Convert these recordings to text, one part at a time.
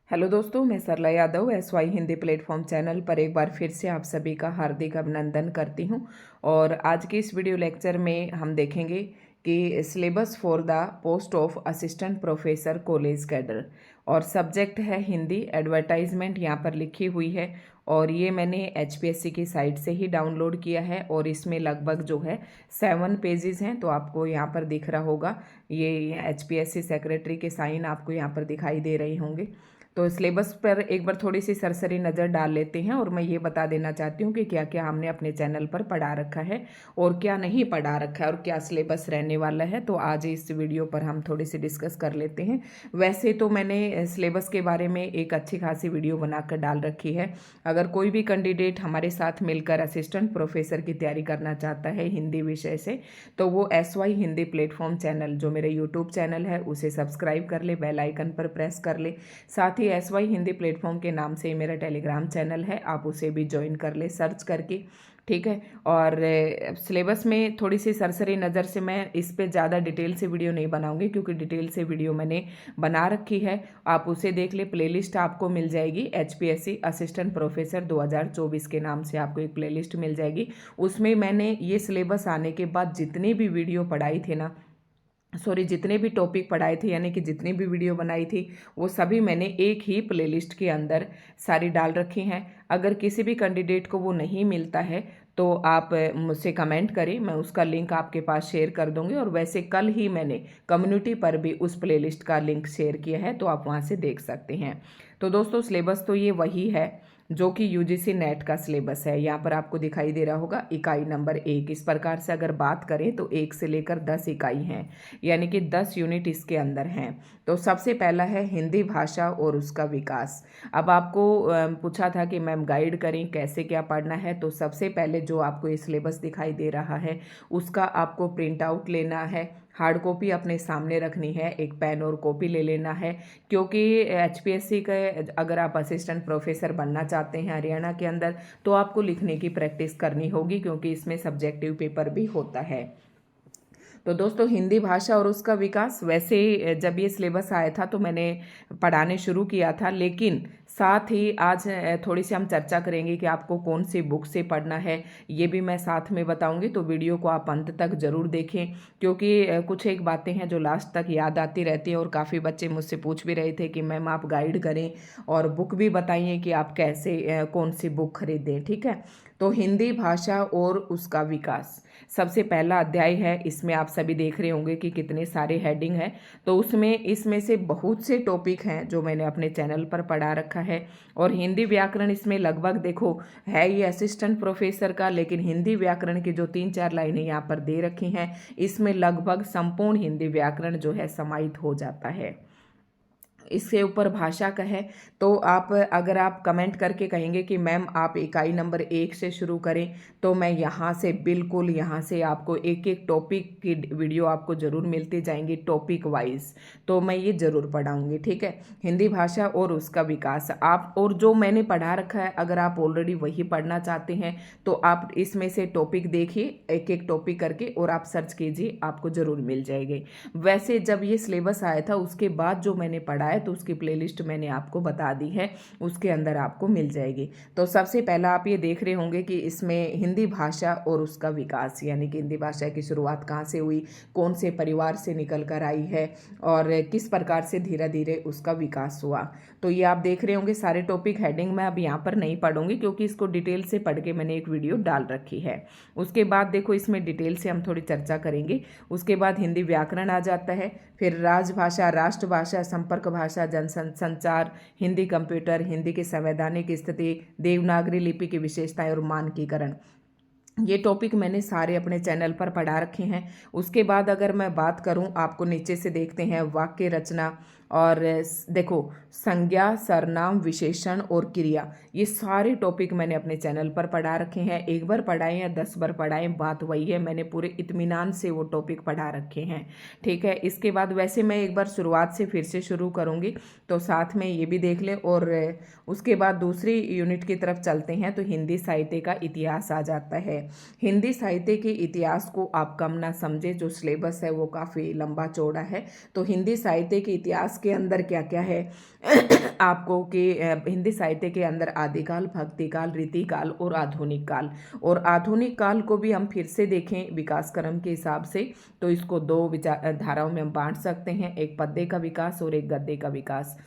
Hello दोस्तों, मैं Sarla Yadav SY Hindi platform channel पर एक बार फिर से आप सभी का हार्दिक अभिनंदन करती हूं। और आज के इस वीडियो लेक्चर में हम देखेंगे कि syllabus for the post of assistant professor college cadre, और सब्जेक्ट है हिंदी। एडवर्टाइजमेंट यहाँ पर लिखी हुई है और ये मैंने HPSC की साइट से ही डाउनलोड किया है और इसमें लगभग जो है 7 पेजेस हैं। तो आपको यहाँ पर दिख रहा होगा, ये HPSC सेक्रेटरी के साइन आपको यहाँ पर दिखाई दे रहे होंगे। तो सिलेबस पर एक बार थोड़ी सी सरसरी नज़र डाल लेते हैं और मैं ये बता देना चाहती हूँ कि क्या क्या हमने अपने चैनल पर पढ़ा रखा है और क्या नहीं पढ़ा रखा है और क्या सिलेबस रहने वाला है। तो आज इस वीडियो पर हम थोड़ी सी डिस्कस कर लेते हैं। वैसे तो मैंने सिलेबस के बारे में एक अच्छी खासी वीडियो बनाकर डाल रखी है। अगर कोई भी कैंडिडेट हमारे साथ मिलकर असिस्टेंट प्रोफेसर की तैयारी करना चाहता है हिंदी विषय से, तो वो SY हिंदी प्लेटफॉर्म चैनल जो मेरे यूट्यूब चैनल है उसे सब्सक्राइब कर ले, बेल आइकन पर प्रेस कर ले। साथ ही SY हिंदी प्लेटफॉर्म के नाम से मेरा टेलीग्राम चैनल है, आप उसे भी ज्वाइन कर ले सर्च करके, ठीक है। और सिलेबस में थोड़ी सी सरसरी नज़र से मैं इस पे ज़्यादा डिटेल से वीडियो नहीं बनाऊंगी, क्योंकि डिटेल से वीडियो मैंने बना रखी है, आप उसे देख ले। प्लेलिस्ट आपको मिल जाएगी HPSC असिस्टेंट प्रोफेसर 2024 के नाम से आपको एक प्लेलिस्ट मिल जाएगी। उसमें मैंने ये सिलेबस आने के बाद जितने भी वीडियो पढ़ाई थे ना, जितने भी टॉपिक पढ़ाए थे, यानी कि जितनी भी वीडियो बनाई थी, वो सभी मैंने एक ही प्लेलिस्ट के अंदर सारी डाल रखी हैं। अगर किसी भी कैंडिडेट को वो नहीं मिलता है तो आप मुझसे कमेंट करें, मैं उसका लिंक आपके पास शेयर कर दूंगी। और वैसे कल ही मैंने कम्युनिटी पर भी उस प्लेलिस्ट का लिंक शेयर किया है, तो आप वहाँ से देख सकते हैं। तो दोस्तों, सिलेबस तो ये वही है जो कि UGC नेट का सिलेबस है। यहाँ पर आपको दिखाई दे रहा होगा इकाई नंबर 1। इस प्रकार से अगर बात करें तो 1 से लेकर 10 इकाई हैं, यानी कि 10 यूनिट इसके अंदर हैं। तो सबसे पहला है हिंदी भाषा और उसका विकास। अब आपको पूछा था कि मैम गाइड करें कैसे क्या पढ़ना है, तो सबसे पहले जो आपको ये सिलेबस दिखाई दे रहा है उसका आपको प्रिंट आउट लेना है, हार्ड कॉपी अपने सामने रखनी है, एक पेन और कॉपी ले लेना है। क्योंकि HPSC के अगर आप असिस्टेंट प्रोफेसर बनना चाहते हैं हरियाणा के अंदर, तो आपको लिखने की प्रैक्टिस करनी होगी, क्योंकि इसमें सब्जेक्टिव पेपर भी होता है। तो दोस्तों, हिंदी भाषा और उसका विकास, वैसे जब ये सिलेबस आया था तो मैंने पढ़ाने शुरू किया था, लेकिन साथ ही आज थोड़ी सी हम चर्चा करेंगे कि आपको कौन सी बुक से पढ़ना है, ये भी मैं साथ में बताऊंगी। तो वीडियो को आप अंत तक ज़रूर देखें, क्योंकि कुछ एक बातें हैं जो लास्ट तक याद आती रहती हैं। और काफ़ी बच्चे मुझसे पूछ भी रहे थे कि मैम आप गाइड करें और बुक भी बताइए कि आप कैसे कौन सी बुक खरीदें, ठीक है। तो हिंदी भाषा और उसका विकास सबसे पहला अध्याय है। इसमें आप सभी देख रहे होंगे कि कितने सारे हेडिंग हैं। तो उसमें इसमें से बहुत से टॉपिक हैं जो मैंने अपने चैनल पर पढ़ा रखा है। और हिंदी व्याकरण इसमें लगभग देखो है ये असिस्टेंट प्रोफेसर का, लेकिन हिंदी व्याकरण की जो 3-4 लाइनें यहाँ पर दे रखी हैं, इसमें लगभग संपूर्ण हिंदी व्याकरण जो है समाहित हो जाता है। इसके ऊपर भाषा का है, तो आप अगर आप कमेंट करके कहेंगे कि मैम आप इकाई नंबर 1 से शुरू करें, तो मैं यहाँ से बिल्कुल यहाँ से आपको एक एक टॉपिक की वीडियो आपको ज़रूर मिलती जाएंगी टॉपिक वाइज, तो मैं ये ज़रूर पढ़ाऊँगी, ठीक है। हिंदी भाषा और उसका विकास आप, और जो मैंने पढ़ा रखा है अगर आप ऑलरेडी वही पढ़ना चाहते हैं तो आप इसमें से टॉपिक देखिए, एक एक टॉपिक करके, और आप सर्च कीजिए, आपको ज़रूर मिल जाएगी। वैसे जब ये सिलेबस आया था उसके बाद जो मैंने पढ़ा है, तो उसकी प्लेलिस्ट मैंने आपको बता दी है, उसके अंदर आपको मिल जाएगी। तो सबसे पहला आप ये देख रहे होंगे कि इसमें हिंदी भाषा और उसका विकास, यानी कि हिंदी भाषा की शुरुआत कहाँ से हुई, कौन से परिवार से निकल कर आई है और किस प्रकार से धीरे धीरे उसका विकास हुआ। तो ये आप देख रहे होंगे सारे टॉपिक हेडिंग मैं अब यहाँ पर नहीं पढ़ूंगी, क्योंकि इसको डिटेल से पढ़ के मैंने एक वीडियो डाल रखी है। उसके बाद देखो इसमें डिटेल से हम थोड़ी चर्चा करेंगे। उसके बाद हिंदी व्याकरण आ जाता है, फिर राजभाषा, राष्ट्रभाषा, संपर्क भाषा, जनसंचार, हिंदी कंप्यूटर, हिंदी की संवैधानिक स्थिति, देवनागरी लिपि की विशेषताएं और मानकीकरण। ये टॉपिक मैंने सारे अपने चैनल पर पढ़ा रखे हैं। उसके बाद अगर मैं बात करूं, आपको नीचे से देखते हैं वाक्य रचना, और देखो संज्ञा, सर्वनाम, विशेषण और क्रिया, ये सारे टॉपिक मैंने अपने चैनल पर पढ़ा रखे हैं। एक बार पढ़ाएं या 10 बार पढ़ाएं, बात वही है, मैंने पूरे इत्मीनान से वो टॉपिक पढ़ा रखे हैं, ठीक है। इसके बाद वैसे मैं एक बार शुरुआत से फिर से शुरू करूँगी, तो साथ में ये भी देख लें। और उसके बाद दूसरी यूनिट की तरफ चलते हैं, तो हिंदी साहित्य का इतिहास आ जाता है। हिंदी साहित्य के इतिहास को आप कम ना समझे, जो सिलेबस है वो काफ़ी लंबा चौड़ा है। तो हिंदी साहित्य के इतिहास इतिहास के अंदर क्या क्या है आपको कि हिंदी साहित्य के अंदर आदिकाल, भक्तिकाल, रीतिकाल और आधुनिक काल। और आधुनिक काल को भी हम फिर से देखें विकास क्रम के हिसाब से, तो इसको दो विचार धाराओं में हम बांट सकते हैं, एक पद्य का विकास और एक गद्य का विकास।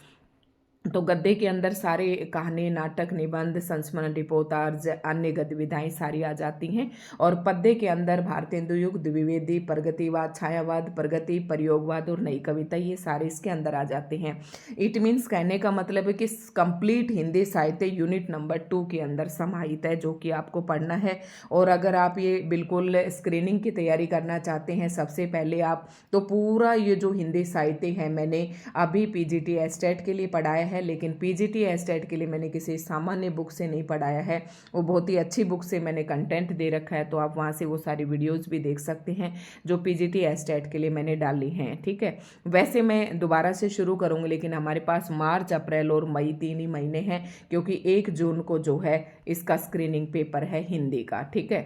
तो गद्य के अंदर सारे कहानी, नाटक, निबंध, संस्मरण, रिपोर्टाज, अन्य गतिविधियाँ सारी आ जाती हैं। और पद्य के अंदर भारतेंदु युग, द्विवेदी, प्रगतिवाद, छायावाद, प्रगति, प्रयोगवाद और नई कविता, ये सारे इसके अंदर आ जाते हैं। इट मीन्स कहने का मतलब है कि कंप्लीट हिंदी साहित्य यूनिट नंबर 2 के अंदर समाहित है, जो कि आपको पढ़ना है। और अगर आप ये बिल्कुल स्क्रीनिंग की तैयारी करना चाहते हैं, सबसे पहले आप तो पूरा ये जो हिंदी साहित्य है मैंने अभी पीजीटी एस्टेट के लिए पढ़ाया है, लेकिन पीजीटी एस्टेट के लिए मैंने किसी सामान्य बुक से नहीं पढ़ाया है, वो बहुत ही अच्छी बुक से मैंने कंटेंट दे रखा है, तो आप वहाँ से वो सारी वीडियोस भी देख सकते हैं जो पीजीटी एस्टेट के लिए मैंने डाली हैं। ठीक है, वैसे मैं दोबारा से शुरू करूँगी, लेकिन हमारे पास मार्च, अप्रैल और मई 3 ही महीने हैं, क्योंकि 1 जून को जो है इसका स्क्रीनिंग पेपर है हिंदी का। ठीक है,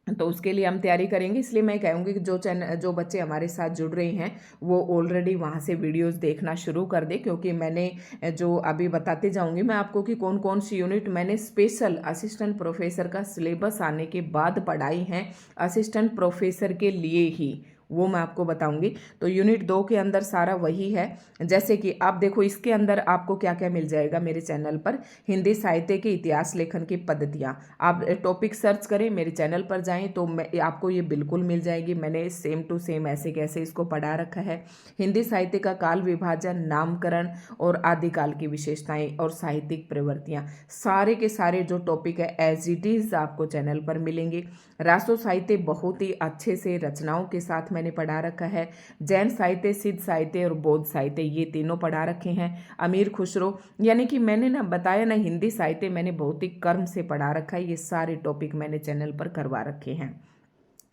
तो उसके लिए हम तैयारी करेंगे। इसलिए मैं कहूँगी कि जो बच्चे हमारे साथ जुड़ रहे हैं वो ऑलरेडी वहाँ से वीडियोस देखना शुरू कर दे, क्योंकि मैंने जो अभी बताते जाऊँगी मैं आपको कि कौन कौन सी यूनिट मैंने स्पेशल असिस्टेंट प्रोफेसर का सिलेबस आने के बाद पढ़ाई हैं, असिस्टेंट प्रोफेसर के लिए ही, वो मैं आपको बताऊंगी। तो यूनिट 2 के अंदर सारा वही है। जैसे कि आप देखो इसके अंदर आपको क्या क्या मिल जाएगा मेरे चैनल पर, हिंदी साहित्य के इतिहास लेखन की पद्धतियाँ, आप टॉपिक सर्च करें, मेरे चैनल पर जाएं तो आपको ये बिल्कुल मिल जाएगी। मैंने सेम टू सेम ऐसे कैसे इसको पढ़ा रखा है। हिंदी साहित्य का काल विभाजन, नामकरण और आदिकाल की विशेषताएं और साहित्यिक प्रवृत्तियाँ, सारे के सारे जो टॉपिक है एज इट इज आपको चैनल पर मिलेंगे। राष्ट्र साहित्य बहुत ही अच्छे से रचनाओं के साथ मैंने पढ़ा रखा है। जैन साहित्य, सिद्ध साहित्य और बौद्ध साहित्य, ये तीनों पढ़ा रखे हैं। अमीर खुसरो, यानी कि मैंने ना बताया ना, हिंदी साहित्य मैंने भौतिक कर्म से पढ़ा रखा है। ये सारे टॉपिक मैंने चैनल पर करवा रखे हैं।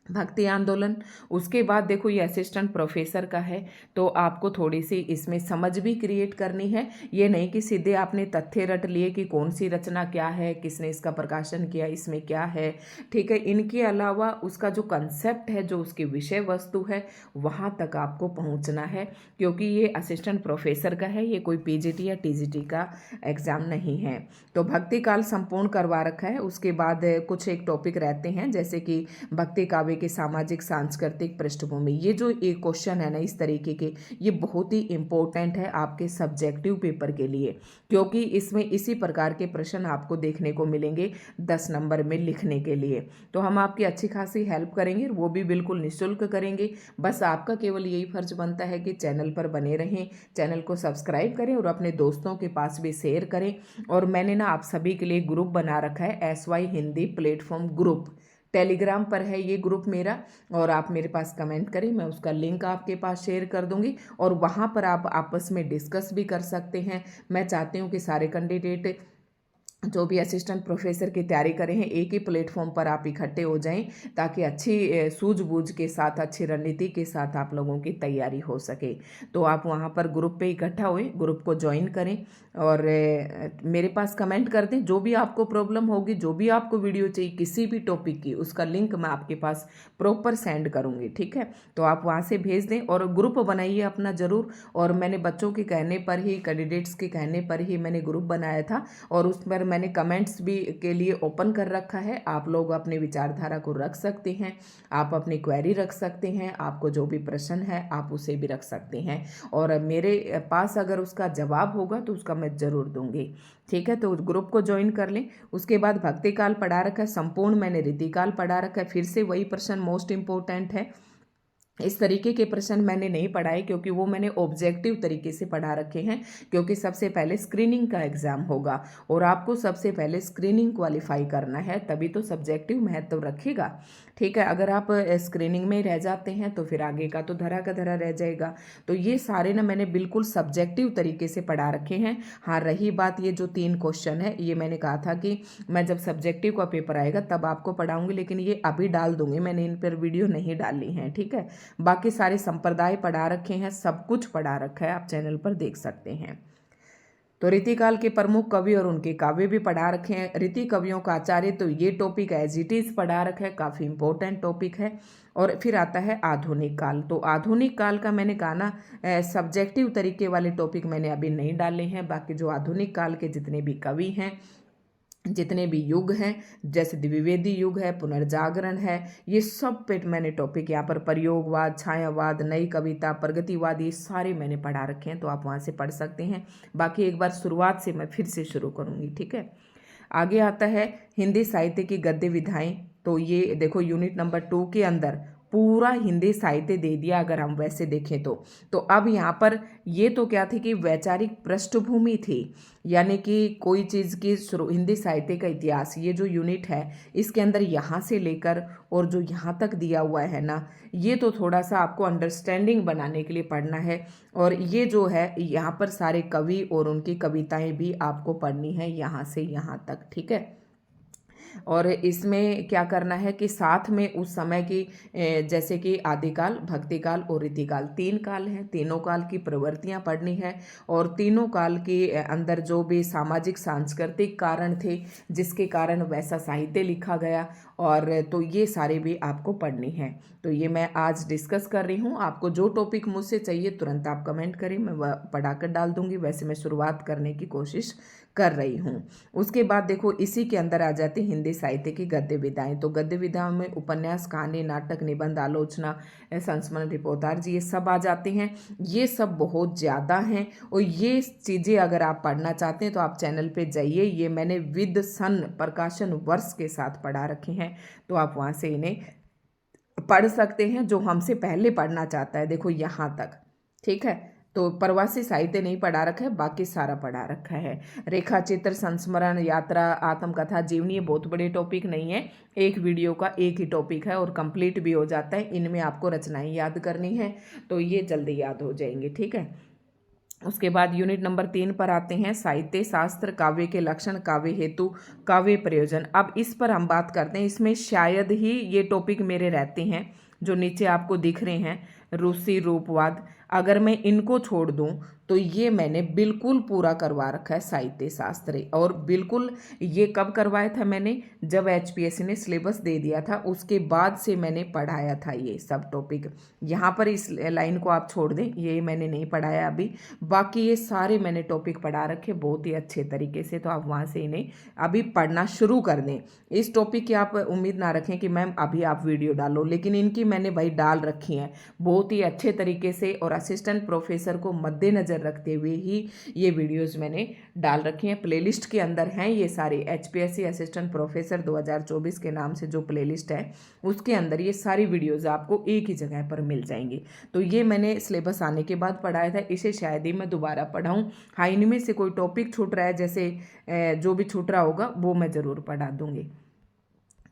भक्ति आंदोलन, उसके बाद देखो ये असिस्टेंट प्रोफेसर का है, तो आपको थोड़ी सी इसमें समझ भी क्रिएट करनी है। ये नहीं कि सीधे आपने तथ्य रट लिए कि कौन सी रचना क्या है, किसने इसका प्रकाशन किया, इसमें क्या है। ठीक है, इनके अलावा उसका जो कंसेप्ट है, जो उसकी विषय वस्तु है, वहाँ तक आपको पहुँचना है, क्योंकि ये असिस्टेंट प्रोफेसर का है, ये कोई पीजीटी या टीजीटी का एग्जाम नहीं है। तो भक्ति काल संपूर्ण करवा रखा है। उसके बाद कुछ एक टॉपिक रहते हैं, जैसे कि भक्ति काव्य के सामाजिक सांस्कृतिक पृष्ठभूमि, ये जो एक क्वेश्चन है ना इस तरीके के, ये बहुत ही इंपॉर्टेंट है आपके सब्जेक्टिव पेपर के लिए, क्योंकि इसमें इसी प्रकार के प्रश्न आपको देखने को मिलेंगे 10 नंबर में लिखने के लिए। तो हम आपकी अच्छी खासी हेल्प करेंगे, वो भी बिल्कुल निःशुल्क करेंगे। बस आपका केवल यही फर्ज बनता है कि चैनल पर बने रहें, चैनल को सब्सक्राइब करें और अपने दोस्तों के पास भी शेयर करें। और मैंने ना आप सभी के लिए ग्रुप बना रखा है, SY Hindi platform group, Telegram पर है ये ग्रुप मेरा, और आप मेरे पास कमेंट करें, मैं उसका लिंक आपके पास शेयर कर दूंगी, और वहाँ पर आप आपस में डिस्कस भी कर सकते हैं। मैं चाहती हूँ कि सारे कैंडिडेट जो भी असिस्टेंट प्रोफेसर की तैयारी करें हैं, एक ही प्लेटफॉर्म पर आप इकट्ठे हो जाएं, ताकि अच्छी सूझबूझ के साथ, अच्छी रणनीति के साथ आप लोगों की तैयारी हो सके। तो आप वहां पर ग्रुप पे इकट्ठा हुए, ग्रुप को ज्वाइन करें और मेरे पास कमेंट कर दें। जो भी आपको प्रॉब्लम होगी, जो भी आपको वीडियो चाहिए किसी भी टॉपिक की, उसका लिंक मैं आपके पास प्रॉपर सेंड करूँगी। ठीक है, तो आप वहाँ से भेज दें और ग्रुप बनाइए अपना ज़रूर। और मैंने बच्चों के कहने पर ही, कैंडिडेट्स के कहने पर ही मैंने ग्रुप बनाया था, और उस पर मैंने कमेंट्स भी के लिए ओपन कर रखा है। आप लोग अपनी विचारधारा को रख सकते हैं, आप अपनी क्वेरी रख सकते हैं, आपको जो भी प्रश्न है आप उसे भी रख सकते हैं, और मेरे पास अगर उसका जवाब होगा तो उसका मैं ज़रूर दूंगी। ठीक है, तो ग्रुप को ज्वाइन कर लें। उसके बाद भक्ति काल पढ़ा रखा है, संपूर्ण मैंने रीतिकाल पढ़ा रखा है। फिर से वही प्रश्न मोस्ट इंपॉर्टेंट है। इस तरीके के प्रश्न मैंने नहीं पढ़ाए, क्योंकि वो मैंने ऑब्जेक्टिव तरीके से पढ़ा रखे हैं, क्योंकि सबसे पहले स्क्रीनिंग का एग्जाम होगा और आपको सबसे पहले स्क्रीनिंग क्वालिफाई करना है, तभी तो सब्जेक्टिव महत्व रखेगा। ठीक है, अगर आप स्क्रीनिंग में रह जाते हैं तो फिर आगे का तो धरा का धरा रह जाएगा। तो ये सारे ना मैंने बिल्कुल सब्जेक्टिव तरीके से पढ़ा रखे हैं। हाँ, रही बात ये जो 3 क्वेश्चन है, ये मैंने कहा था कि मैं जब सब्जेक्टिव का पेपर आएगा तब आपको पढ़ाऊंगी, लेकिन ये अभी डाल दूंगी, मैंने इन पर वीडियो नहीं डाली है। ठीक है, बाकी सारे संप्रदाय पढ़ा रखे हैं, सब कुछ पढ़ा रखा है, आप चैनल पर देख सकते हैं। तो रीतिकाल के प्रमुख कवि और उनके काव्य भी पढ़ा रखे हैं। रीति कवियों का आचार्य, तो ये टॉपिक एज इट इज पढ़ा रखा है, काफ़ी इंपॉर्टेंट टॉपिक है। और फिर आता है आधुनिक काल। तो आधुनिक काल का मैंने कहा ना, सब्जेक्टिव तरीके वाले टॉपिक मैंने अभी नहीं डाले हैं। बाकी जो आधुनिक काल के जितने भी कवि हैं, जितने भी युग हैं, जैसे द्विवेदी युग है, पुनर्जागरण है, ये सब पे मैंने टॉपिक यहाँ पर प्रयोगवाद, छायावाद, नई कविता, प्रगतिवाद, ये सारे मैंने पढ़ा रखे हैं, तो आप वहाँ से पढ़ सकते हैं। बाकी एक बार शुरुआत से मैं फिर से शुरू करूँगी, ठीक है। आगे आता है हिंदी साहित्य की गद्य विधाएं। तो ये देखो यूनिट नंबर 2 के अंदर पूरा हिंदी साहित्य दे दिया अगर हम वैसे देखें तो अब यहाँ पर ये तो क्या थी कि वैचारिक पृष्ठभूमि थी, यानी कि कोई चीज़ की हिंदी साहित्य का इतिहास, ये जो यूनिट है इसके अंदर यहाँ से लेकर और जो यहाँ तक दिया हुआ है ना, ये तो थोड़ा सा आपको अंडरस्टैंडिंग बनाने के लिए पढ़ना है। और ये जो है यहाँ पर सारे कवि और उनकी कविताएं भी आपको पढ़नी है यहाँ से यहाँ तक, ठीक है। और इसमें क्या करना है कि साथ में उस समय की जैसे कि आदिकाल, भक्तिकाल और रीतिकाल, 3 काल हैं, तीनों काल की प्रवृत्तियां पढ़नी है। और तीनों काल के अंदर जो भी सामाजिक सांस्कृतिक कारण थे जिसके कारण वैसा साहित्य लिखा गया, और तो ये सारे भी आपको पढ़नी है। तो ये मैं आज डिस्कस कर रही हूँ। आपको जो टॉपिक मुझसे चाहिए तुरंत आप कमेंट करें, मैं वह पढ़ाकर डाल दूंगी। वैसे मैं शुरुआत करने की कोशिश कर रही हूँ। उसके बाद देखो इसी के अंदर आ जाती हिंदी साहित्य की गद्य विधाएं। तो गद्य विधाओं में उपन्यास, कहानी, नाटक, निबंध, आलोचना, संस्मरण, रिपोर्टाज, ये सब आ जाते हैं। ये सब बहुत ज़्यादा हैं और ये चीज़ें अगर आप पढ़ना चाहते हैं तो आप चैनल पे जाइए। ये मैंने विद सन प्रकाशन वर्ष के साथ पढ़ा रखे हैं, तो आप वहाँ से इन्हें पढ़ सकते हैं जो हमसे पहले पढ़ना चाहता है। देखो यहाँ तक, ठीक है। तो प्रवासी साहित्य नहीं पढ़ा रखा है, बाकी सारा पढ़ा रखा है। रेखा चित्र, संस्मरण, यात्रा, आत्मकथा, जीवनी, ये बहुत बड़े टॉपिक नहीं है, एक वीडियो का एक ही टॉपिक है और कंप्लीट भी हो जाता है। इनमें आपको रचनाएं याद करनी है तो ये जल्दी याद हो जाएंगे, ठीक है। उसके बाद यूनिट नंबर 3 पर आते हैं साहित्य शास्त्र, काव्य के लक्षण, काव्य हेतु, काव्य प्रयोजन। अब इस पर हम बात करते हैं। इसमें शायद ही ये टॉपिक मेरे रहते हैं जो नीचे आपको दिख रहे हैं, रूसी रूपवाद। अगर मैं इनको छोड़ दूं तो ये मैंने बिल्कुल पूरा करवा रखा है साहित्य शास्त्र। और बिल्कुल ये कब करवाया था मैंने, जब HPSC ने सिलेबस दे दिया था उसके बाद से मैंने पढ़ाया था ये सब टॉपिक। यहाँ पर इस लाइन को आप छोड़ दें, ये मैंने नहीं पढ़ाया अभी। बाकी ये सारे मैंने टॉपिक पढ़ा रखे बहुत ही अच्छे तरीके से, तो आप वहाँ से इन्हें अभी पढ़ना शुरू कर दें। इस टॉपिक की आप उम्मीद ना रखें कि मैम अभी आप वीडियो डालो, लेकिन इनकी मैंने भाई डाल रखी हैं बहुत ही अच्छे तरीके से, और असिस्टेंट प्रोफेसर को मद्देनजर रखते हुए ही ये वीडियोस मैंने डाल रखी हैं। प्लेलिस्ट के अंदर हैं ये सारे, HPSC असिस्टेंट प्रोफेसर 2024 के नाम से जो प्लेलिस्ट है उसके अंदर ये सारी वीडियोस आपको एक ही जगह पर मिल जाएंगी। तो ये मैंने सिलेबस आने के बाद पढ़ाया था, इसे शायद ही मैं दोबारा पढ़ाऊँ। हाँ, इनमें से कोई टॉपिक छूट रहा है, जैसे जो भी छूट रहा होगा वो मैं ज़रूर पढ़ा दूँगी।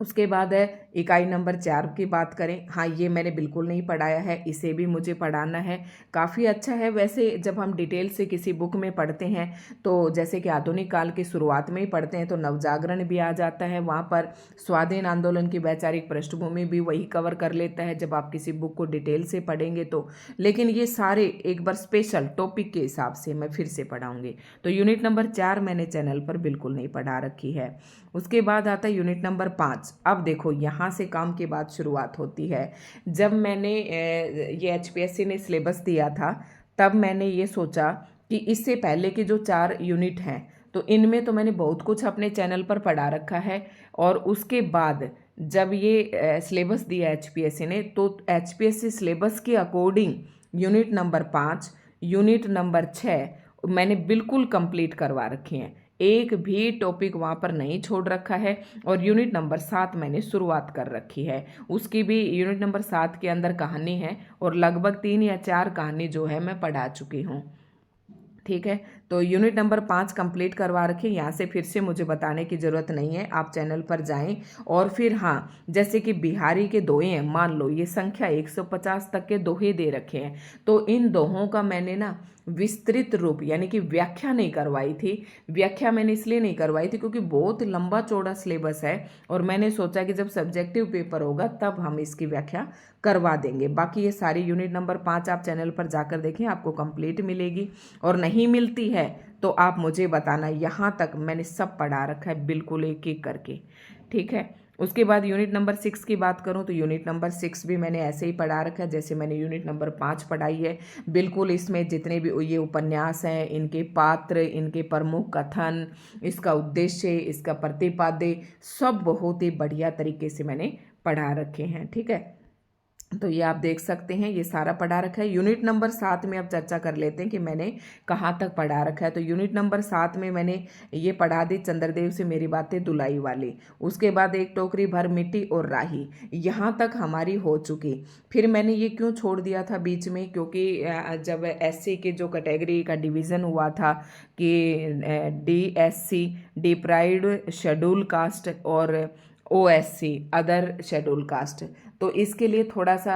उसके बाद है इकाई नंबर 4 की बात करें। हाँ, ये मैंने बिल्कुल नहीं पढ़ाया है, इसे भी मुझे पढ़ाना है। काफ़ी अच्छा है वैसे, जब हम डिटेल से किसी बुक में पढ़ते हैं तो जैसे कि आधुनिक काल की शुरुआत में ही पढ़ते हैं तो नवजागरण भी आ जाता है, वहाँ पर स्वाधीन आंदोलन की वैचारिक पृष्ठभूमि भी वही कवर कर लेता है जब आप किसी बुक को डिटेल से पढ़ेंगे तो। लेकिन ये सारे एक बार स्पेशल टॉपिक के हिसाब से मैं फिर से पढ़ाऊँगी। तो यूनिट नंबर 4 मैंने चैनल पर बिल्कुल नहीं पढ़ा रखी है। उसके बाद आता है यूनिट नंबर 5। अब देखो यहाँ से काम की बात शुरुआत होती है। जब मैंने ये HPSC ने सिलेबस दिया था तब मैंने ये सोचा कि इससे पहले के जो 4 यूनिट हैं तो इनमें तो मैंने बहुत कुछ अपने चैनल पर पढ़ा रखा है, और उसके बाद जब ये सिलेबस दिया HPSC ने तो HPSC सिलेबस के according unit number 5, unit number 6 मैंने बिल्कुल कंप्लीट करवा रखे हैं, एक भी टॉपिक वहाँ पर नहीं छोड़ रखा है। और यूनिट नंबर 7 मैंने शुरुआत कर रखी है, उसकी भी यूनिट नंबर 7 के अंदर कहानी है और लगभग 3 या 4 कहानी जो है मैं पढ़ा चुकी हूँ, ठीक है। तो यूनिट नंबर 5 कंप्लीट करवा रखे, यहाँ से फिर से मुझे बताने की ज़रूरत नहीं है, आप चैनल पर जाएं। और फिर हाँ, जैसे कि बिहारी के दोहे हैं, मान लो ये संख्या 150 तक के दोहे दे रखे हैं, तो इन दोहों का मैंने ना विस्तृत रूप यानी कि व्याख्या नहीं करवाई थी। व्याख्या मैंने इसलिए नहीं करवाई थी क्योंकि बहुत लंबा चौड़ा सिलेबस है और मैंने सोचा कि जब सब्जेक्टिव पेपर होगा तब हम इसकी व्याख्या करवा देंगे। बाकी ये सारी यूनिट नंबर 5 आप चैनल पर जाकर देखें, आपको कंप्लीट मिलेगी, और नहीं मिलती है तो आप मुझे बताना। यहाँ तक मैंने सब पढ़ा रखा है बिल्कुल एक एक करके, ठीक है। उसके बाद यूनिट नंबर 6 की बात करूं तो यूनिट नंबर 6 भी मैंने ऐसे ही पढ़ा रखा है जैसे मैंने यूनिट नंबर 5 पढ़ाई है। बिल्कुल इसमें जितने भी ये उपन्यास हैं, इनके पात्र, इनके प्रमुख कथन, इसका उद्देश्य, इसका प्रतिपाद्य, सब बहुत ही बढ़िया तरीके से मैंने पढ़ा रखे हैं, ठीक है। तो ये आप देख सकते हैं, ये सारा पढ़ा रखा है। यूनिट नंबर 7 में अब चर्चा कर लेते हैं कि मैंने कहाँ तक पढ़ा रखा है। तो यूनिट नंबर 7 में मैंने ये पढ़ा दी चंद्रदेव से मेरी बातें दुलाई वाली। उसके बाद एक टोकरी भर मिट्टी और राही, यहाँ तक हमारी हो चुकी। फिर मैंने ये क्यों छोड़ दिया था बीच में, क्योंकि जब एससी के जो कैटेगरी का डिवीज़न हुआ था कि DSC डिप्राइव्ड शेड्यूल कास्ट और OSC अदर शेड्यूल कास्ट, तो इसके लिए थोड़ा सा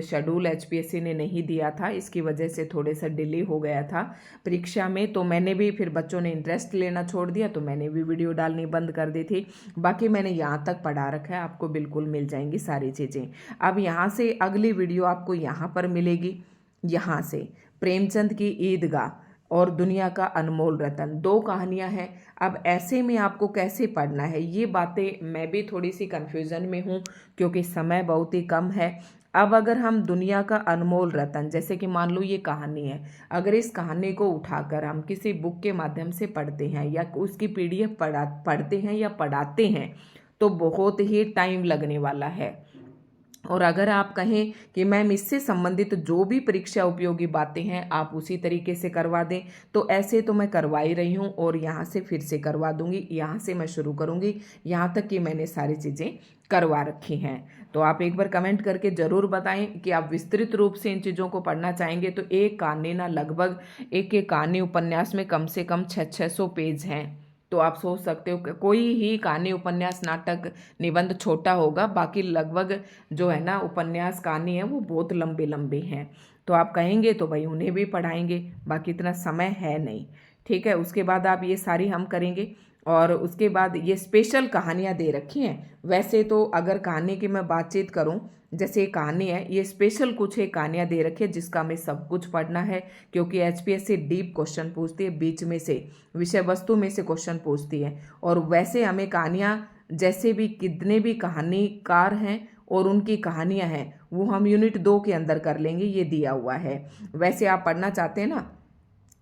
शेड्यूल HPSC ने नहीं दिया था, इसकी वजह से थोड़े सा डिले हो गया था परीक्षा में। तो मैंने भी, फिर बच्चों ने इंटरेस्ट लेना छोड़ दिया तो मैंने भी वीडियो डालनी बंद कर दी थी। बाकी मैंने यहाँ तक पढ़ा रखा है, आपको बिल्कुल मिल जाएंगी सारी चीज़ें। अब यहाँ से अगली वीडियो आपको यहाँ पर मिलेगी, यहाँ से प्रेमचंद की ईदगाह और दुनिया का अनमोल रतन, 2 कहानियां हैं। अब ऐसे में आपको कैसे पढ़ना है, ये बातें मैं भी थोड़ी सी कन्फ्यूज़न में हूँ क्योंकि समय बहुत ही कम है। अब अगर हम दुनिया का अनमोल रतन, जैसे कि मान लो ये कहानी है, अगर इस कहानी को उठाकर हम किसी बुक के माध्यम से पढ़ते हैं या उसकी PDF पढ़ते हैं या पढ़ाते हैं तो बहुत ही टाइम लगने वाला है। और अगर आप कहें कि मैम इससे संबंधित जो भी परीक्षा उपयोगी बातें हैं आप उसी तरीके से करवा दें, तो ऐसे तो मैं करवा ही रही हूँ और यहाँ से फिर से करवा दूंगी, यहाँ से मैं शुरू करूँगी, यहाँ तक कि मैंने सारी चीज़ें करवा रखी हैं। तो आप एक बार कमेंट करके ज़रूर बताएं कि आप विस्तृत रूप से इन चीज़ों को पढ़ना चाहेंगे। तो एक कहानी ना लगभग एक कहानी उपन्यास में कम से कम 600 पेज हैं। तो आप सोच सकते हो कि कोई ही कहानी, उपन्यास, नाटक, निबंध छोटा होगा, बाकी लगभग जो है ना उपन्यास कहानी है वो बहुत लंबे लंबे हैं। तो आप कहेंगे तो भाई उन्हें भी पढ़ाएंगे, बाकी इतना समय है नहीं, ठीक है। उसके बाद आप ये सारी हम करेंगे और उसके बाद ये स्पेशल कहानियाँ दे रखी हैं। वैसे तो अगर कहानी की मैं बातचीत करूं, जैसे कहानी है, ये स्पेशल कुछ एक कहानियाँ दे रखी है जिसका हमें सब कुछ पढ़ना है क्योंकि HPSC डीप क्वेश्चन पूछती है, बीच में से विषय वस्तु में से क्वेश्चन पूछती है। और वैसे हमें कहानियाँ, जैसे भी कितने भी कहानीकार हैं और उनकी कहानियाँ हैं वो हम यूनिट 2 के अंदर कर लेंगे, ये दिया हुआ है। वैसे आप पढ़ना चाहते हैं ना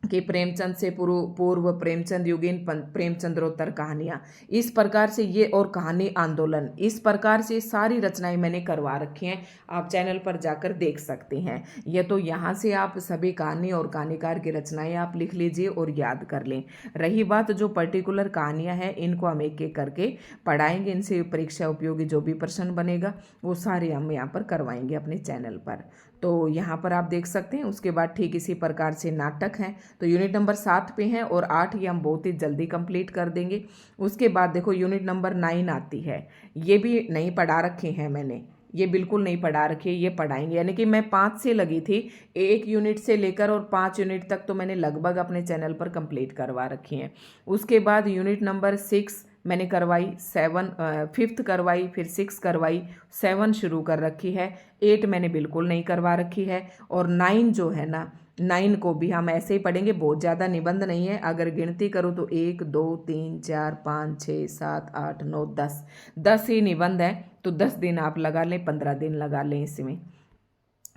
कि प्रेमचंद से पूर्व, प्रेमचंद युगीन, प्रेमचंद्रोत्तर कहानियाँ, इस प्रकार से ये, और कहानी आंदोलन, इस प्रकार से सारी रचनाएं मैंने करवा रखी हैं। आप चैनल पर जाकर देख सकते हैं। ये तो यहाँ से आप सभी कहानी और कहानीकार की रचनाएं आप लिख लीजिए और याद कर लें। रही बात जो पर्टिकुलर कहानियाँ हैं, इनको हम एक एक करके पढ़ाएंगे, इनसे परीक्षा उपयोगी जो भी प्रश्न बनेगा वो सारे हम यहाँ पर करवाएंगे अपने चैनल पर। तो यहाँ पर आप देख सकते हैं। उसके बाद ठीक इसी प्रकार से नाटक हैं, तो यूनिट नंबर 7 पे हैं और 8 ये हम बहुत ही जल्दी कंप्लीट कर देंगे। उसके बाद देखो यूनिट नंबर 9 आती है, ये भी नहीं पढ़ा रखे हैं मैंने, ये बिल्कुल नहीं पढ़ा रखी है, ये पढ़ाएंगे। यानी कि मैं 5 से लगी थी, 1 यूनिट से लेकर और 5 यूनिट तक तो मैंने लगभग अपने चैनल पर कंप्लीट करवा रखी हैं। उसके बाद यूनिट नंबर 6 मैंने करवाई, 5th करवाई, फिर 6 करवाई, 7 शुरू कर रखी है, 8 मैंने बिल्कुल नहीं करवा रखी है। और 9 जो है ना, 9 को भी हम ऐसे ही पढ़ेंगे, बहुत ज़्यादा निबंध नहीं है। अगर गिनती करूँ तो 1 2 3 4 5 6 7 8 9 10 ही निबंध है। तो 10 दिन आप लगा लें, 15 दिन लगा लें इसमें।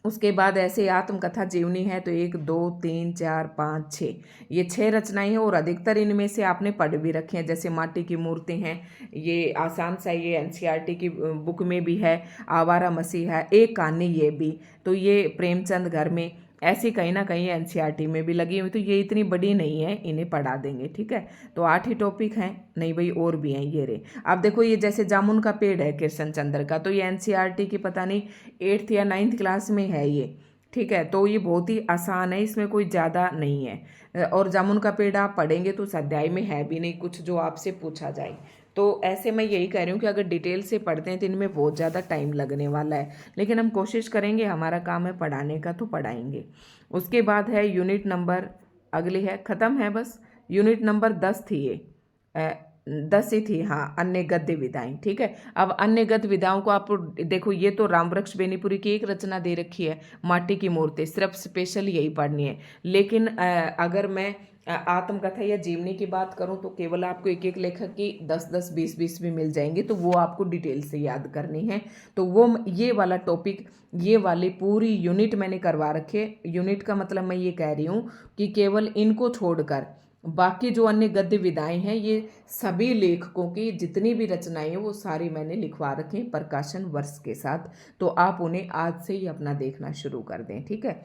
उसके बाद ऐसे आत्मकथा जीवनी है तो 1 2 3 4 5 6, ये 6 रचनाएं हैं और अधिकतर इनमें से आपने पढ़ भी रखे हैं। जैसे माटी की मूर्ति हैं, ये आसान सा, ये NCERT की बुक में भी है। आवारा मसीहा है, एक कहानी ये भी, तो ये प्रेमचंद घर में, ऐसी कहीं ना कहीं NCERT में भी लगी हुई, तो ये इतनी बड़ी नहीं है, इन्हें पढ़ा देंगे, ठीक है। तो 8 ही टॉपिक हैं, नहीं भाई और भी हैं ये रे। अब देखो ये जैसे जामुन का पेड़ है कृष्ण चंद्र का, तो ये NCERT की पता नहीं 8th या 9th क्लास में है ये, ठीक है। तो ये बहुत ही आसान है, इसमें कोई ज़्यादा नहीं है। और जामुन का पेड़ आप पढ़ेंगे तो उस अध्याय में है भी नहीं कुछ जो आपसे पूछा जाए। तो ऐसे मैं यही कह रही हूँ कि अगर डिटेल से पढ़ते हैं तो इनमें बहुत ज़्यादा टाइम लगने वाला है, लेकिन हम कोशिश करेंगे, हमारा काम है पढ़ाने का, तो पढ़ाएंगे। उसके बाद है यूनिट नंबर, अगली है, ख़त्म है बस, यूनिट नंबर 10 थी ये, 10 ही थी, हाँ, अन्य गद्य विधाएं, ठीक है। अब अन्य गद्य विधाओं को आप देखो, ये तो रामवृक्ष बेनीपुरी की एक रचना दे रखी है, माटी की मूर्ति, सिर्फ स्पेशल यही पढ़नी है। लेकिन अगर मैं आत्मकथा या जीवनी की बात करूं तो केवल आपको एक एक लेखक की 10-10 20-20 भी मिल जाएंगे, तो वो आपको डिटेल से याद करनी है। तो वो ये वाला टॉपिक, ये वाली पूरी यूनिट मैंने करवा रखी है। यूनिट का मतलब मैं ये कह रही हूँ कि केवल इनको छोड़कर बाकी जो अन्य गद्य विधाएं हैं, ये सभी लेखकों की जितनी भी रचनाएं हैं वो सारी मैंने लिखवा रखी हैं प्रकाशन वर्ष के साथ। तो आप उन्हें आज से ही अपना देखना शुरू कर दें, ठीक है।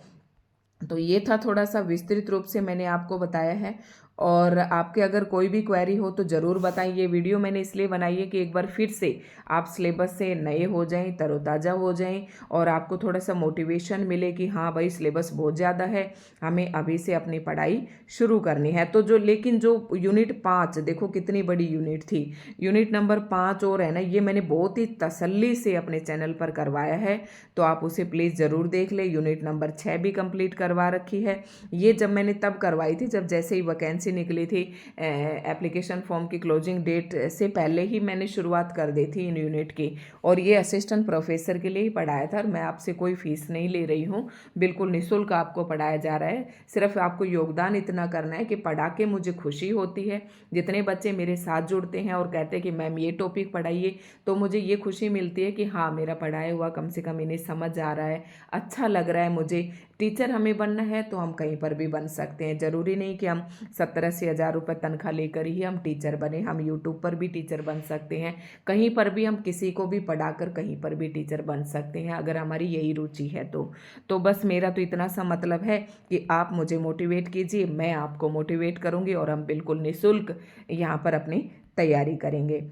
तो ये था, थोड़ा सा विस्तृत रूप से मैंने आपको बताया है। और आपके अगर कोई भी क्वेरी हो तो ज़रूर बताएं। ये वीडियो मैंने इसलिए बनाई है कि एक बार फिर से आप सिलेबस से नए हो जाएं, तरोताज़ा हो जाएं, और आपको थोड़ा सा मोटिवेशन मिले कि हाँ भाई सिलेबस बहुत ज़्यादा है, हमें अभी से अपनी पढ़ाई शुरू करनी है। तो लेकिन जो यूनिट 5, देखो कितनी बड़ी यूनिट थी, यूनिट नंबर 5 और है ना, ये मैंने बहुत ही तसल्ली से अपने चैनल पर करवाया है, तो आप उसे प्लीज़ ज़रूर देख लें। यूनिट नंबर 6 भी कंप्लीट करवा रखी है। ये जब मैंने तब करवाई थी जब जैसे ही वैकेंसी निकली थी, एप्लीकेशन फॉर्म की क्लोजिंग डेट से पहले ही मैंने शुरुआत कर दी थी इन यूनिट की। और ये असिस्टेंट प्रोफेसर के लिए ही पढ़ाया था, और मैं आपसे कोई फीस नहीं ले रही हूँ, बिल्कुल निःशुल्क आपको पढ़ाया जा रहा है। सिर्फ आपको योगदान इतना करना है कि पढ़ा के मुझे खुशी होती है। जितने बच्चे मेरे साथ जुड़ते हैं और कहते हैं कि मैम ये टॉपिक पढ़ाइए, तो मुझे ये खुशी मिलती है कि हाँ मेरा पढ़ाया हुआ कम से कम इन्हें समझ आ रहा है, अच्छा लग रहा है मुझे। टीचर हमें बनना है तो हम कहीं पर भी बन सकते हैं, ज़रूरी नहीं कि हम 70-80 हज़ार रुपये तनख्वाह लेकर ही हम टीचर बने। हम यूट्यूब पर भी टीचर बन सकते हैं, कहीं पर भी हम किसी को भी पढ़ाकर कहीं पर भी टीचर बन सकते हैं, अगर हमारी यही रुचि है तो बस मेरा तो इतना सा मतलब है कि आप मुझे मोटिवेट कीजिए, मैं आपको मोटिवेट करूँगी, और हम बिल्कुल निःशुल्क यहाँ पर अपनी तैयारी करेंगे।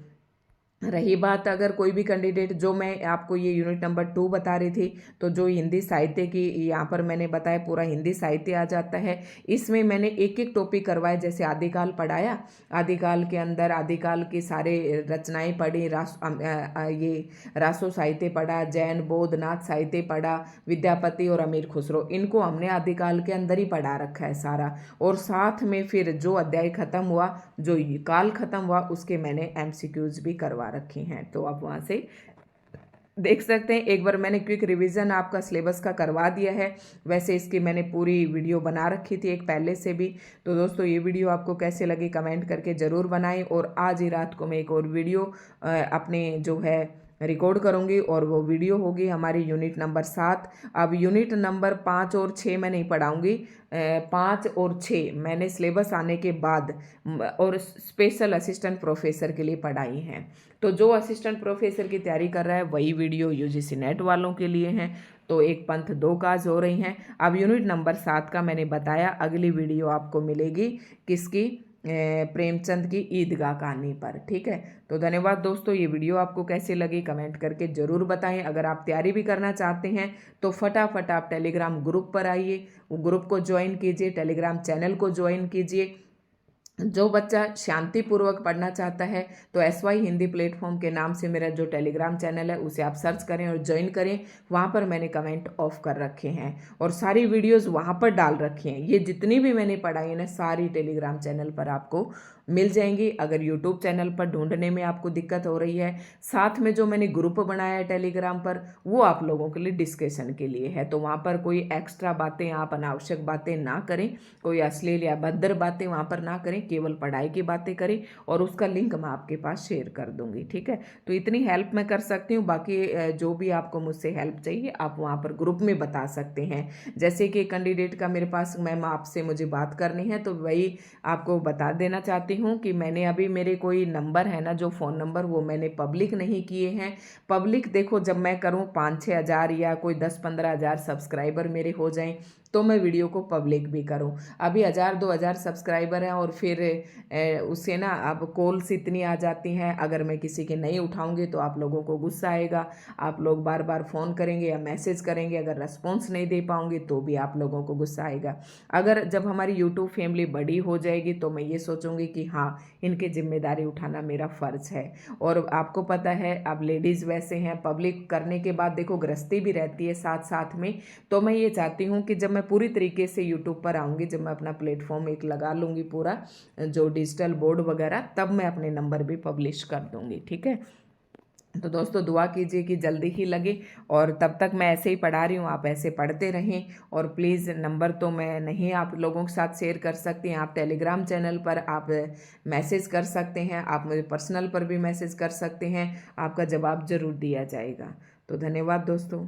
रही बात अगर कोई भी कैंडिडेट, जो मैं आपको ये यूनिट नंबर 2 बता रही थी, तो जो हिंदी साहित्य की यहाँ पर मैंने बताया, पूरा हिंदी साहित्य आ जाता है। इसमें मैंने एक एक टॉपिक करवाए, जैसे आदिकाल पढ़ाया, आदिकाल के अंदर आदिकाल की सारे रचनाएं पढ़ी, ये रासो साहित्य पढ़ा, जैन बौद्ध नाथ साहित्य पढ़ा, विद्यापति और अमीर खुसरो, इनको हमने आदिकाल के अंदर ही पढ़ा रखा है सारा। और साथ में फिर जो अध्याय खत्म हुआ, जो काल खत्म हुआ, उसके मैंने MCQs भी करवा रखी हैं, तो आप वहाँ से देख सकते हैं। एक बार मैंने क्विक रिवीजन आपका सिलेबस का करवा दिया है, वैसे इसकी मैंने पूरी वीडियो बना रखी थी एक पहले से भी। तो दोस्तों ये वीडियो आपको कैसे लगी कमेंट करके ज़रूर बनाएं, और आज ही रात को मैं एक और वीडियो अपने जो है रिकॉर्ड करूंगी, और वो वीडियो होगी हमारी यूनिट नंबर 7। अब यूनिट नंबर 5 और 6 मैं नहीं पढ़ाऊंगी, 5 और 6 मैंने सिलेबस आने के बाद और स्पेशल असिस्टेंट प्रोफेसर के लिए पढ़ाई हैं। तो जो असिस्टेंट प्रोफेसर की तैयारी कर रहा है वही वीडियो UGC नेट वालों के लिए हैं। तो एक पंथ दो काज हो रही हैं। अब यूनिट नंबर 7 का मैंने बताया, अगली वीडियो आपको मिलेगी किसकी, प्रेमचंद की ईदगाह कहानी पर, ठीक है। तो धन्यवाद दोस्तों, ये वीडियो आपको कैसे लगी कमेंट करके ज़रूर बताएं। अगर आप तैयारी भी करना चाहते हैं तो फटाफट आप टेलीग्राम ग्रुप पर आइए, वो ग्रुप को ज्वाइन कीजिए, टेलीग्राम चैनल को ज्वाइन कीजिए। जो बच्चा शांतिपूर्वक पढ़ना चाहता है तो SY हिंदी प्लेटफॉर्म के नाम से मेरा जो टेलीग्राम चैनल है उसे आप सर्च करें और ज्वाइन करें। वहाँ पर मैंने कमेंट ऑफ कर रखे हैं और सारी वीडियोस वहाँ पर डाल रखी हैं। ये जितनी भी मैंने पढ़ाई है ना, सारी टेलीग्राम चैनल पर आपको मिल जाएंगी। अगर यूट्यूब चैनल पर ढूंढने में आपको दिक्कत हो रही है, साथ में जो मैंने ग्रुप बनाया है टेलीग्राम पर, वो आप लोगों के लिए डिस्कशन के लिए है। तो वहाँ पर कोई एक्स्ट्रा बातें, आप अनावश्यक बातें ना करें, कोई अश्लील या भद्र बातें वहाँ पर ना करें, केवल पढ़ाई की बातें करें, और उसका लिंक मैं आपके पास शेयर कर दूंगी, ठीक है। तो इतनी हेल्प मैं कर सकती हूँ। बाकी जो भी आपको मुझसे हेल्प चाहिए आप वहाँ पर ग्रुप में बता सकते हैं। जैसे कि कैंडिडेट का मेरे पास मैम आपसे मुझे बात करनी है, तो वही आपको बता देना चाहती हूँ कि मैंने अभी मेरे कोई नंबर है ना, जो फ़ोन नंबर, वो मैंने पब्लिक नहीं किए हैं। पब्लिक देखो, जब मैं करूँ 5-6 हज़ार या कोई 10-15 हज़ार सब्सक्राइबर मेरे हो जाएं तो मैं वीडियो को पब्लिक भी करूं। अभी 1000-2000 सब्सक्राइबर हैं और फिर उससे ना अब कॉल्स इतनी आ जाती हैं, अगर मैं किसी के नहीं उठाऊंगी तो आप लोगों को गुस्सा आएगा, आप लोग बार बार फ़ोन करेंगे या मैसेज करेंगे, अगर रिस्पॉन्स नहीं दे पाऊंगी तो भी आप लोगों को गुस्सा आएगा। अगर जब हमारी यूट्यूब फैमिली बड़ी हो जाएगी तो मैं ये सोचूंगी कि हाँ, इनकी जिम्मेदारी उठाना मेरा फ़र्ज़ है। और आपको पता है अब लेडीज़ वैसे हैं, पब्लिक करने के बाद देखो गृहस्थी भी रहती है साथ साथ में। तो मैं ये चाहती हूँ कि जब मैं पूरी तरीके से यूट्यूब पर आऊँगी, जब मैं अपना प्लेटफॉर्म एक लगा लूँगी पूरा, जो डिजिटल बोर्ड वगैरह, तब मैं अपने नंबर भी पब्लिश कर दूँगी, ठीक है। तो दोस्तों दुआ कीजिए कि जल्दी ही लगे, और तब तक मैं ऐसे ही पढ़ा रही हूँ, आप ऐसे पढ़ते रहें। और प्लीज़ नंबर तो मैं नहीं आप लोगों के साथ शेयर कर सकती हैं, आप टेलीग्राम चैनल पर आप मैसेज कर सकते हैं, आप मुझे पर्सनल पर भी मैसेज कर सकते हैं, आपका जवाब ज़रूर दिया जाएगा। तो धन्यवाद दोस्तों।